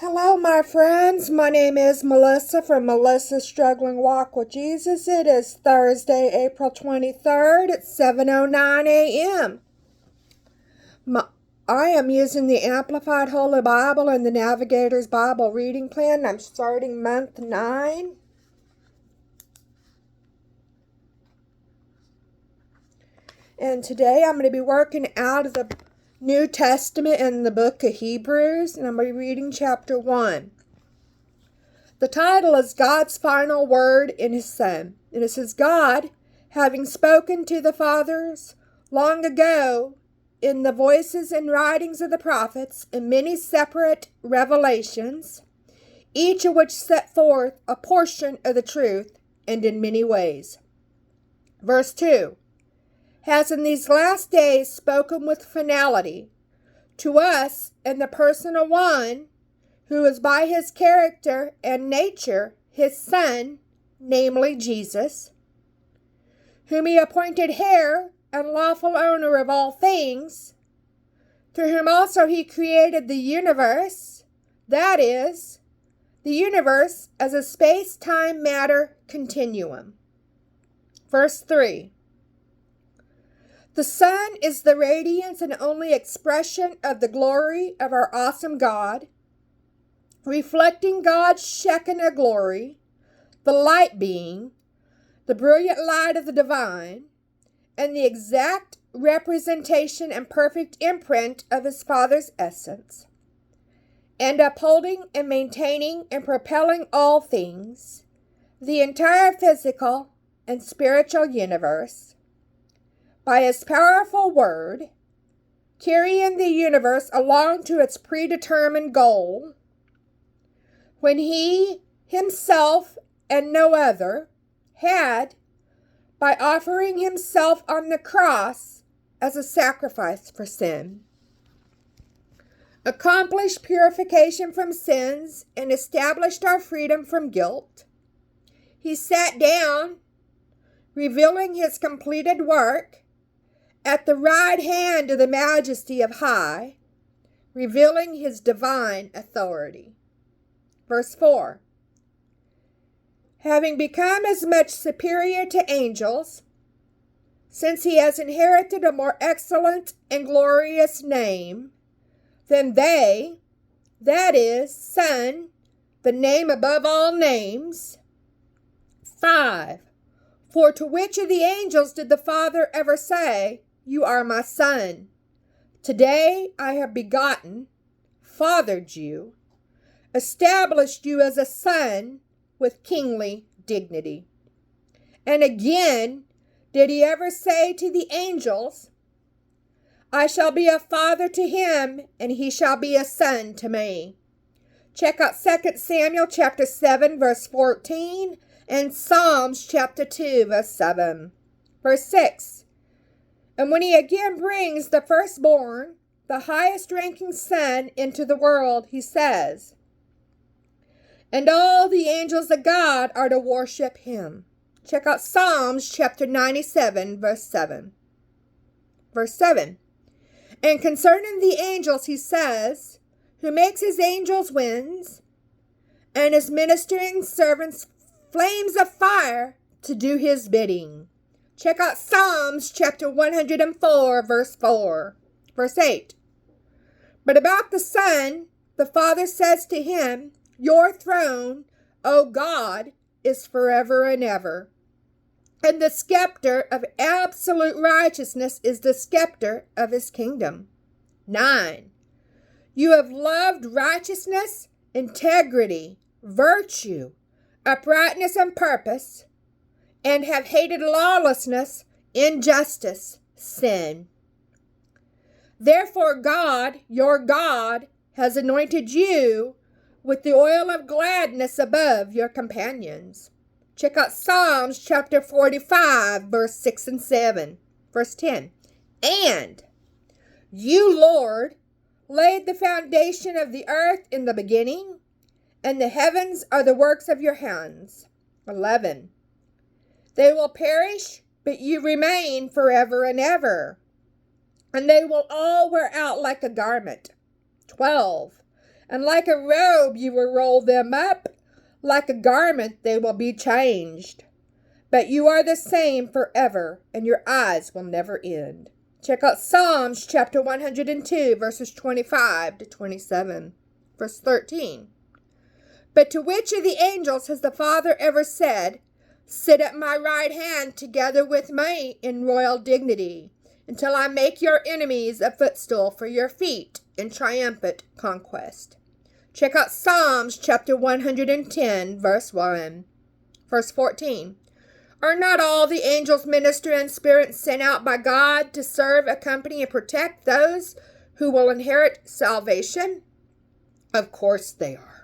Hello, my friends. My name is Melissa from Melissa's Struggling Walk with Jesus. It is Thursday, April 23rd at 7:09 a.m. I am using the Amplified Holy Bible and the Navigator's Bible reading plan. I'm starting month 9. And today I'm going to be working out of the New Testament in the book of Hebrews, and I'm going to be reading chapter 1. The title is God's Final Word in His Son. And it says, God, having spoken to the fathers long ago in the voices and writings of the prophets in many separate revelations, each of which set forth a portion of the truth and in many ways. Verse 2, has in these last days spoken with finality to us in the person of one who is by his character and nature his Son, namely Jesus, whom he appointed heir and lawful owner of all things, through whom also he created the universe, that is, the universe as a space-time matter continuum. Verse 3, the Son is the radiance and only expression of the glory of our awesome God, reflecting God's Shekinah glory, the light being, the brilliant light of the divine, and the exact representation and perfect imprint of his Father's essence, and upholding and maintaining and propelling all things, the entire physical and spiritual universe, by his powerful word, carrying the universe along to its predetermined goal, when he himself and no other had, by offering himself on the cross as a sacrifice for sin, accomplished purification from sins and established our freedom from guilt. He sat down, revealing his completed work, at the right hand of the majesty of high, revealing his divine authority. Verse 4, having become as much superior to angels, since he has inherited a more excellent and glorious name than they, that is, Son, the name above all names. 5, for to which of the angels did the Father ever say, you are my Son? Today I have begotten, fathered you, established you as a son with kingly dignity. And again, did he ever say to the angels, I shall be a father to him, and he shall be a son to me? Check out 2 Samuel chapter 7, verse 14, and Psalms chapter 2, verse 7. Verse 6, and when he again brings the firstborn, the highest ranking son, into the world, he says, and all the angels of God are to worship him. Check out Psalms chapter 97, verse 7. Verse 7, and concerning the angels he says, who makes his angels winds, and his ministering servants flames of fire to do his bidding. Check out Psalms chapter 104, verse 4. Verse 8. But about the Son, the Father says to him, your throne, O God, is forever and ever. And the scepter of absolute righteousness is the scepter of his kingdom. 9. You have loved righteousness, integrity, virtue, uprightness, and purpose, and have hated lawlessness, injustice, sin. Therefore God, your God, has anointed you with the oil of gladness above your companions. Check out Psalms chapter 45, verse 6 and 7. Verse 10. And you, Lord, laid the foundation of the earth in the beginning, and the heavens are the works of your hands. 11. They will perish, but you remain forever and ever, and they will all wear out like a garment. 12. And like a robe you will roll them up, like a garment they will be changed. But you are the same forever, and your eyes will never end. Check out Psalms chapter 102, verses 25 to 27. Verse 13. But to which of the angels has the Father ever said, sit at my right hand together with me in royal dignity, until I make your enemies a footstool for your feet in triumphant conquest? Check out Psalms chapter 110, verse 1. Verse 14. Are not all the angels minister in spirit sent out by God to serve, accompany, and protect those who will inherit salvation? Of course they are.